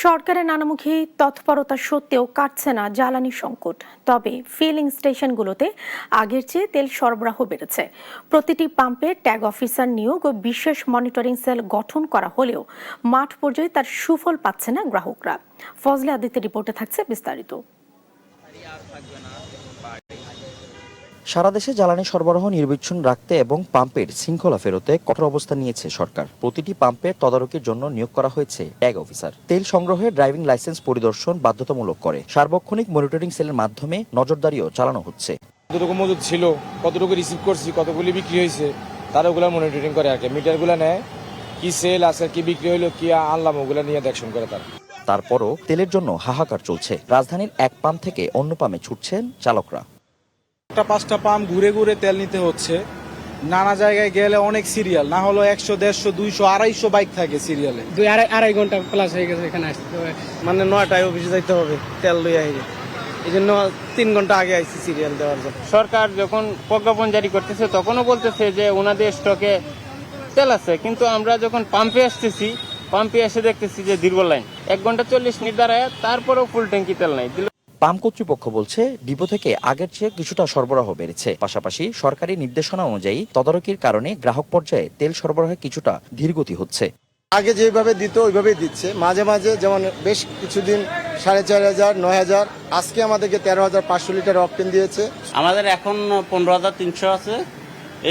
সরকারের নানামুখী তৎপরতা সত্ত্বেও কাটছে না জ্বালানি সংকট। তবে ফিলিং স্টেশনগুলোতে আগের চেয়ে তেল সরবরাহ বেড়েছে। প্রতিটি পাম্পে ট্যাগ অফিসার নিয়োগ ও বিশেষ মনিটরিং সেল গঠন করা হলেও মাঠ পর্যায়ে তার সুফল পাচ্ছে না গ্রাহকরা। ফজলে আদিত্যের রিপোর্টে থাকছে বিস্তারিত। সারা দেশে জ্বালানি সরবরাহ নির্বিচ্ছিন্ন রাখতে এবং পাম্পের শৃঙ্খলা ফেরতে কঠোর অবস্থান নিয়েছে সরকার। প্রতিটি পাম্পের তদারকির জন্য নিয়োগ করা হয়েছে ট্যাগ অফিসার। তেল সংগ্রহে ড্রাইভিং লাইসেন্স পরিদর্শন বাধ্যতামূলক করে সার্বক্ষণিক মনিটরিং সেলের মাধ্যমে নজরদারিও চালানো হচ্ছে। কতটুকু মজুদ ছিল, কতটুকু রিসিভ করছি, কতগুলি বিক্রি হয়েছে, তারা ওগুলো মনিটরিং করে আর কি। মিটারগুলো নেয়, কি সেল আছে, কি বিক্রি হইলো, কি আনলাম, ওগুলো নিয়ে দেখশন করে তারা। তারপরও তেলের জন্য হাহাকার চলছে। রাজধানীর এক পাম্প থেকে অন্য পাম্পে ছুটছেন চালকরা। একটা 5টা পাম্প ঘুরে ঘুরে তেল নিতে হচ্ছে। নানা জায়গায় গেলে অনেক সিরিয়াল, না হলো 100, 150, 200, 250 বাইক থাকে সিরিয়ালে। 2-2.5 ঘন্টা প্লাস হয়ে গেছে এখানে আসতে। মানে 9টায় অফিসে যাইতে হবে তেল লইয়া আইলে, এই জন্য 3 ঘন্টা আগে আইছি সিরিয়াল দেওয়ার জন্য। সরকার যখন প্রজ্ঞাপন জারি করতেছে তখনও বলতেছে যে ওনাদের স্টকে তেল আছে, কিন্তু আমরা যখন পাম্পে আসতেছি, পাম্পে এসে দেখতেছি যে দীর্ঘ লাইন, 1 ঘন্টা 40 মিনিট দাঁড়ায়, তারপরেও ফুল ট্যাঙ্কি তেল নাই। পাম্প কর্তৃপক্ষ বলছে ডিপো থেকে আগের চেয়ে কিছুটা সরবরাহ বেড়েছে। পাশাপাশি সরকারি নির্দেশনা অনুযায়ী তদারকির কারণে গ্রাহক পর্যায়ে তেল সরবরাহে কিছুটা ধীরগতি হচ্ছে। আগে যেভাবে দিত ওইভাবেই দিচ্ছে। মাঝে মাঝে যেমন বেশ কিছুদিন 4,500, 9,000, আজকে আমাদেরকে 13,500 লিটার অকটেন দিয়েছে। আমাদের এখন 15,300 আছে।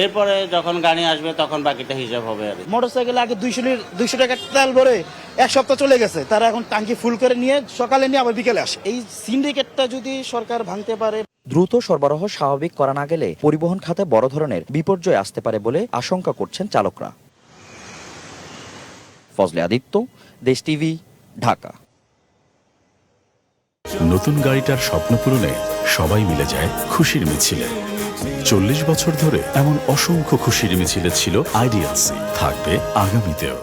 এরপরে যখন গাড়ি আসবে তখন বাকিটা হিসাব হবে। আর মোটরসাইকেলে আগে 200 টাকা তেল ভরে 1 সপ্তাহ চলে গেছে, তারা এখন ট্যাঙ্কি ফুল করে নিয়ে সকালে নিয়ে আবার বিকেলে আসে। এই সিন্ডিকেটটা যদি সরকার ভাঙতে পারে। দ্রুত সরবরাহ স্বাভাবিক করা না গেলে পরিবহন খাতে বড় ধরনের বিপর্যয় আসতে পারে বলে আশঙ্কা করছেন চালকরা। ফজলে আদিত্য, দেশ টিভি, ঢাকা। নতুন গাড়িটার স্বপ্ন পূরণে সবাই মিলে যায় খুশির মিছিলে। 40 বছর ধরে এমন অসংখ্য খুশির মিছিলে ছিল আইডিএলসি, থাকবে আগামীতেও।